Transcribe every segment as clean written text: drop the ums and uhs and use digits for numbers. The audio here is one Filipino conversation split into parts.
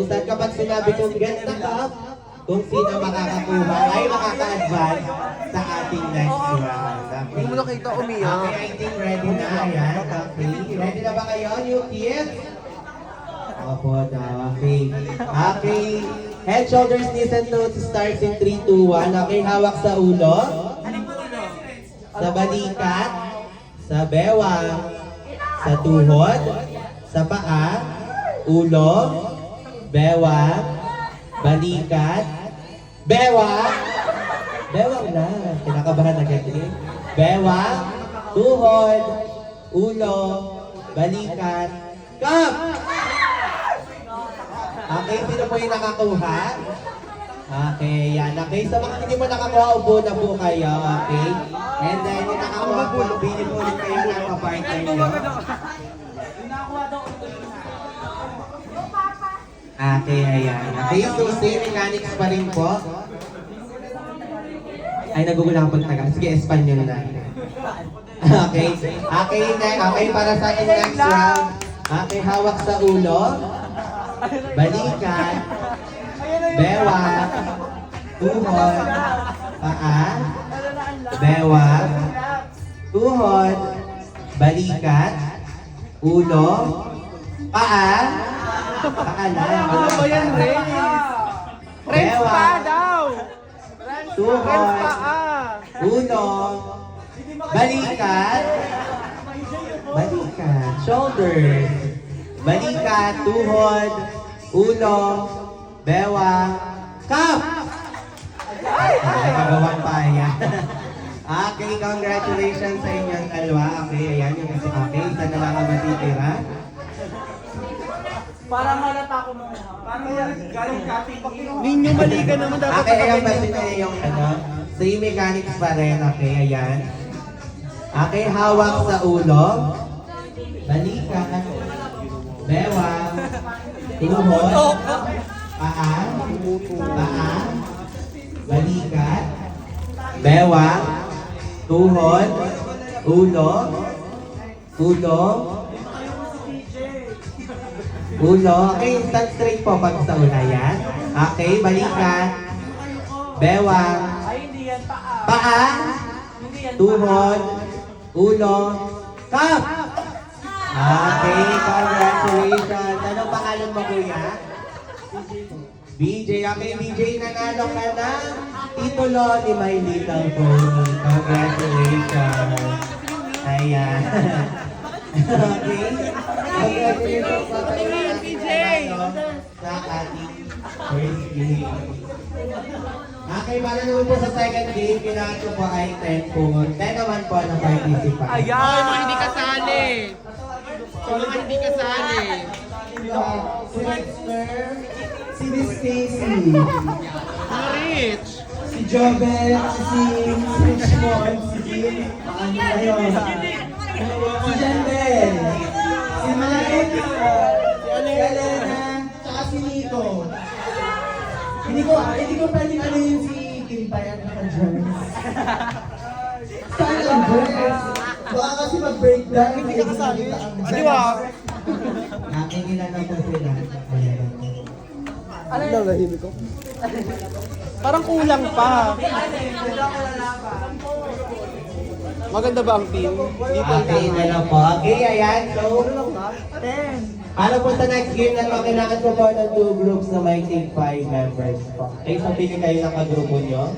Saan kapag sinabi kong get the cup, kung sino makakakuha ay makaka-advance sa ating next round. Okay. Hindi mo nakita umiyak. Okay, I think ready na. Ayan. Okay. Ready na ba kayo, new kids? Opo daw. Okay. Okay. Head, shoulders, knees, and toes starts in 3, 2, 1. Okay, hawak sa ulo. Sa balikat. Sa bewang. Sa tuhod. Sa paa. Ulo. Bewang. Balikat. Bewang. Bewang na. Kinakabahan agad eh. Bewang. Tuhod. Ulo. Balikat. Cup! Okay, sino po yung nakakuha? Okay, yan. Okay, sa mga hindi mo nakakuha, upo na po kayo. Okay? And then, yung nakakuha po, bilhin po ulit kayo ng pa-partner nyo. Okay, ayan. Okay, so same mechanics pa rin po. Ay, nagugulang pag taga. Sige, Espanyol na. Okay. Okay, okay, para sa ating next round. Okay, hawak sa ulo. Balikan. Bewang. Tuhod. Paa. Bewang. Tuhod. Balikat. Ulo. Paa. Paa lang. Ano ba yan, Renz? Renz pa daw! Tuhod. Renz pa Ulo. Balikat. Balikat. Shoulders. Balikat. Tuhod. Ulo. Bewang. Cup! Ay, kagawan pa yan. Okay, congratulations sa inyong dalawa. Okay, ayan yung isa. Okay, isa na lang ang matitira. Parang halata ko mo. Parang galing cutting. Ninyo mali ka naman dapat Okay, ayan pa nakapin sila yung same mechanics pa rin. Okay, ayan. Okay, hawak sa ulo. Balikan. Bewang. Tuhod. Paa. Paa. Balikat. Bewang. Tuhod. Ulo. Ulo. Ulo. Okay, stand straight po pag sa una yan. Okay, balikan. Bewang. Ay, hindi yan paa. Paa. Hindi yan Tuhod. Ulo. Cup! Okay, congratulations. Anong pangalan mo, kuya? BJ. Okay, BJ, nanalo ka ng titulo ni My Little Pony. Congratulations. Ayan. Okay. Congratulations po sa iyo, BJ. Sa ating first game. Okay, para naman po sa second game, kailangan ko po ay 10 po. 10 naman po na participant. Ayan! Oh, mga hindi kasali! Mga hindi kasali! Si Dexter, si Miss Stacy, Mga Rich! si Jovel, si Sim, si Richmond, si Jim, ano na yun? Si Jandel, si Mike, si Elena, tsaka si Nico. Hindi ko pwedeng ano yun si Kim Payat na ka-drums. Saan ang dress? Baka kasi mag-breakdown. Hindi ka kasali. Di ba? Nakikita na po sila. Ayan. Ano daw nahimik ko? Parang kulang pa. Maganda ba ang team? Hindi pa ang Okay, team. na lang po. Okay, ayan. So, para po sa next game na to, kailangan ko po ng 2 groups na may take 5 members po. Okay, so pili kayo ng kagrupo nyo.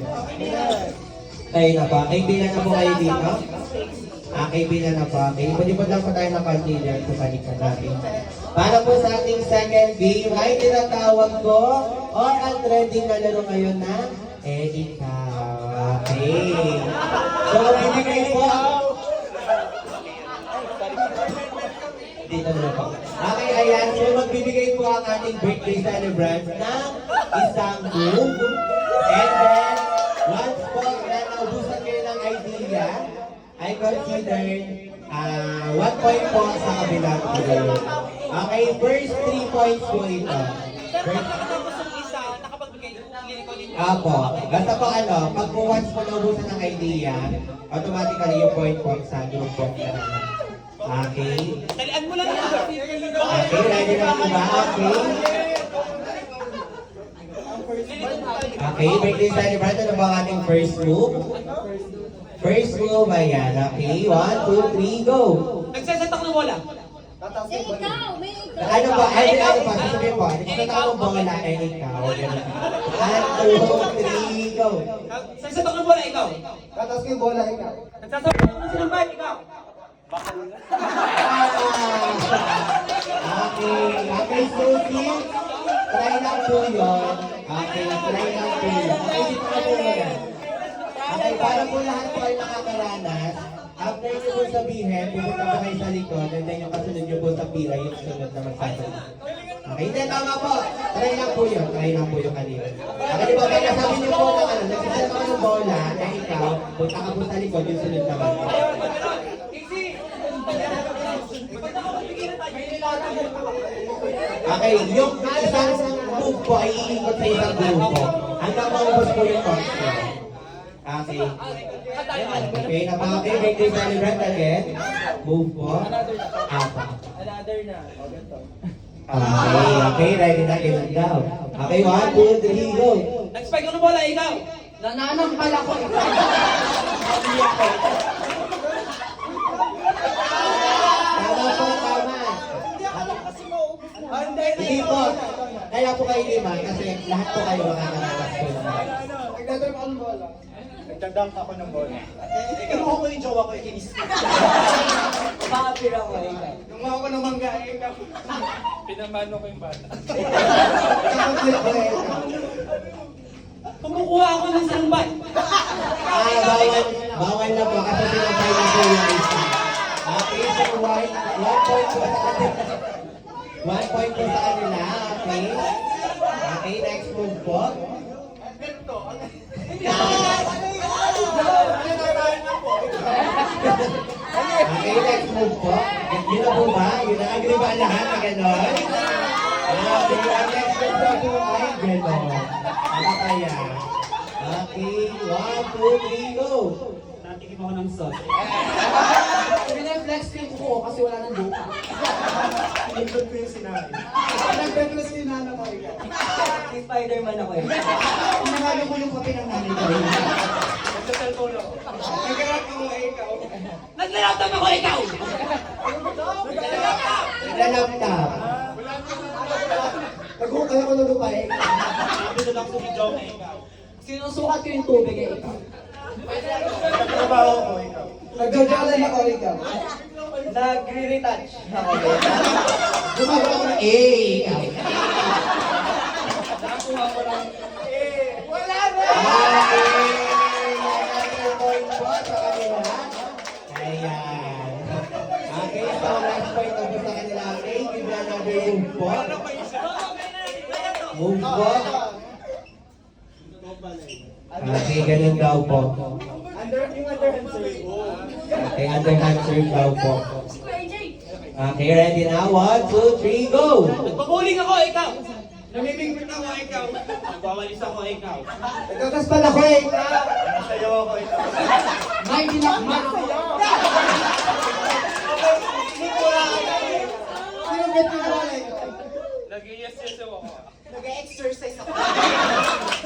Kayo na po. Okay, bilan na po kayo dito. Okay, bilan na po. Okay, ipalipod lang po tayo ng container sa balikan natin. Para po sa ating second game, ay tinatawag ko or ang trending na laro ngayon na ikaw. Okay. So, ready kayo po? Dito na po. Okay, ayan. So, magbibigay po ang ating birthday celebrant ng isang book. And then, once po na naubusan kayo ng idea, I consider 1 point po sa kabilang video. Okay, first 3 points po ito. First, Apo. Basta po pag po once po naubusan ng idea, automatically yung point sa group po. Okay. Talian mo lang yun. Okay, ready na ba? Okay. Okay, birthday celebrant, ano ba ang ating first move? First move, ayan. Okay, 1, 2, 3, go! Nagsaset ako ng bola. Ikaw, may ikaw. Ano ba? Ay, ano pa? Sasabihin po. Nagsasabi ako bola, eh, ikaw. 1, 2, 3, go! Nagsaset ako ng bola, ikaw. Tatas ko yung bola, ikaw. Nagsaset ako ng sinumbay, ikaw. Okay, Susie. Try lang po yun. Okay, try lang po yun. Okay, dito na po yun. Okay, para po lahat po ay makakaranas. After nyo po sabihin, pupunta po kayo sa likod, and then yung kasunod nyo po sa pila, yung sunod na magsasabi. Okay, hindi, tama po. Try lang po yun. Try lang po yung kanina. Okay, di ba, kaya sabi nyo po ng ano, nagsisal ka ng bola, na ikaw, punta ka po sa likod, yung sunod naman. Okay, yung isang move po ay iikot sa isang grupo. Hanggang maubos po yung court ko. Okay. Okay, napaka-okay. Birthday celebrant again. Move po. Apa. Another na. Okay, ready na ilan daw. Okay, 1, 2, 3, go. Nag-spike ako ng bola, ikaw. Nananampal ako. Tama po, tama. Hindi po. Kaya po kayo lima kasi lahat po kayo makakaranas po naman. Nagdadrop ako ng bola. Nagdadunk ako ng bola. Kinuha ko yung jowa ko, ikinis ko. Makapira ko, ikaw. Kumuha ko ng mangga, ikaw. Pinamano ko yung bata. Ikaw ko ikaw. Kumukuha ako ng sinumbay. Bawal na po kasi pinapay na po yung isa. Okay, so 1 point po sa kanila. 1 point po sa kanila, okay? Okay, next move po. Okay, next move po. Yun na po ba? Yun na agree ba lahat na gano'n? Okay, ang next move po ay gano'n. Ano kaya? Okay, 1, 2, 3, go! Natikim ako ng sauce. Pineflex ko yung kuko kasi wala nang lupa. Pinindot ko yung sinabi. Nagpe-plus ko yung nanay ko, ikaw. Spider-Man ako eh. Pinangalo ko yung kape ng nanay ko. Nagsa-cellphone ako. Nagkarap ko, ikaw. Naglalaptop ako, ikaw. Naglalaptop. Nagkukay ako ng lupa, ikaw. Sabi na lang sa video na ikaw. Sinusukat ko yung tubig, ikaw. Nagtrabaho ko ikaw. Nagjajalan ako, ikaw. Nagre-retouch ako. Gumagawa ko ng A. Nakakuha ko lang. Wala na! Okay. Another point po sa kanila. Ayan. Okay, so last point na po sa kanila. Okay, give me another move po. Move po. Okay, ganun daw po. Yung underhand serve. Okay, underhand serve daw po. Square J. Okay, ready na? 1, 2, 3, go! Nagpabuling ako, ikaw. Namimingwit ako ikaw. Nagwawalis ako, ikaw. Nagkakaspal ako, ikaw. Nasayaw ako ikaw. May dinakman ako. Sinugit ko wala, ikaw. Nag-yes-yes ako. Nag-exercise ako.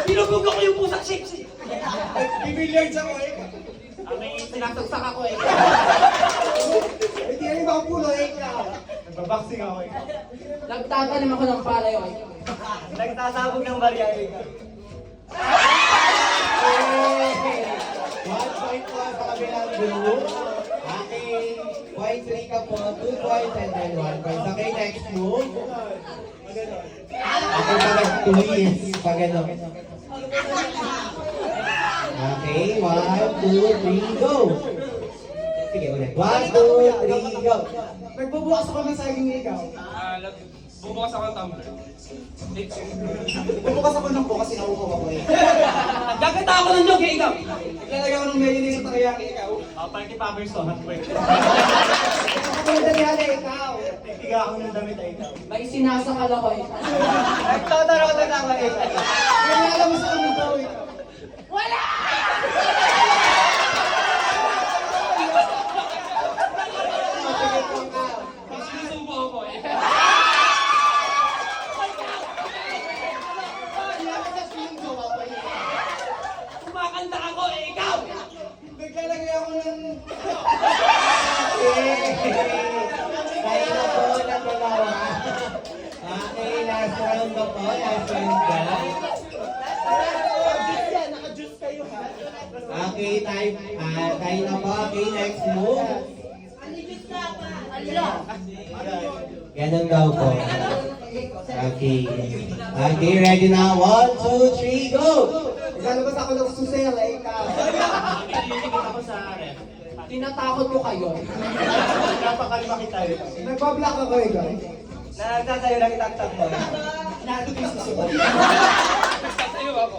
Pinubog ako yung pusang chips eh. Bibilliards ako, ikaw. Sinasaksak ako, ikaw. Hindi rin ba ang pulo, ikaw. Nagbaboxing ako ikaw. Nagtatanim ako ng palayo, ikaw. Nagtasabog ng barya, ikaw. Okay. 1 point po sa kabilang group. Okay. Point 3 ka po. 2 points and then 1 point. Okay, next move. Okay, pag-twist. Pag-ano. Okay, 1, 2, 3, go! Sige, ulit. 1, 2, 3, go! Nagbubukas ako ng saging, ikaw. Bumukas ako ng tumbler. Nagbubukas ako ng bukas, sinauukaw ako, ikaw. Nagkakata ako ng nyog, ikaw. Naglalagay ako ng mayonnaise sa takoyaki, ikaw. Party poppers to, hot break. Ako ng dalyana, ikaw. Tiga ako ng damit ay ikaw. May sinasakal ako, ikaw. Nagtatarot na ako, ikaw. Kaya alam mo sa kami daw, ikaw. Sinusubo ako, eh. Kaya ako sa feeling ko, ako, ikaw. na po, last question. Okay, time na po. Okay, next move. Ganun daw po. Okay. Okay, ready na? 1, 2, 3, go! Lalabas ako ng susel, eh, ikaw. Ako sa ref. Tinatakot ko kayo. Napakalma kita eh. Nagbablock ako, ikaw. Nagsasayo lang itaktak mo. Nagsasayo ako.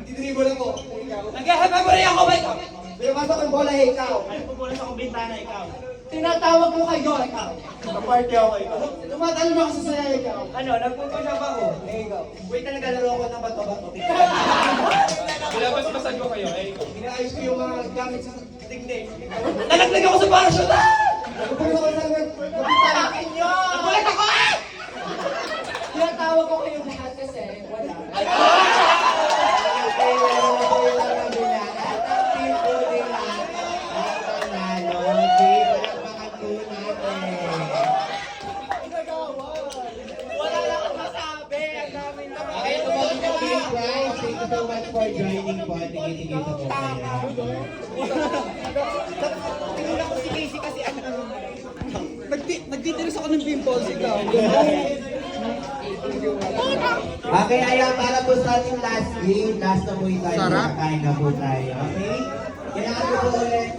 Didribble ako, ikaw. Nag-happy ako ba ikaw? Pinapasok ang bola, eh, ikaw. Ay, pupulis akong bintana, ikaw. Tinatawag ko kayo, ikaw. Kaparty ako, ikaw. Tumatalon ako sa saya, ikaw. Ano, nagpupush-up ako. Eh, ikaw. Wait na naglalaro ako ng bato-bato. Bilabas-basan ko kayo, eh, ikaw. Inaayos ko yung mga gamit sa tignig. Nalaglag ako sa parachute! Nagpupulis ako sa nagpapitala. Nagulat ako! Tinatawag ko kayo lahat kasi wala. Okay, meron na po ilang nabula. At ang team po nila ang panalo. Okay, palakpakan po natin. Wala lang ako masabi. Ang dami na. Okay, ito po ang big prize. Thank you so much for joining po. Tingin-tingin sa po kayo. Tinula ko si Casey kasi ano. Nagtitiris ako ng pimples, ikaw. Okay, ayan, para po sa ating last game. Last na po tayo. Kakain na po tayo. Okay? Kailangan ko po ulit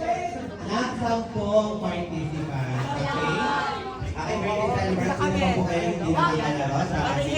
ng 10 participants. Okay? Okay, birthday celebrants. Sino pa po kayo hindi na nilalaro sa ating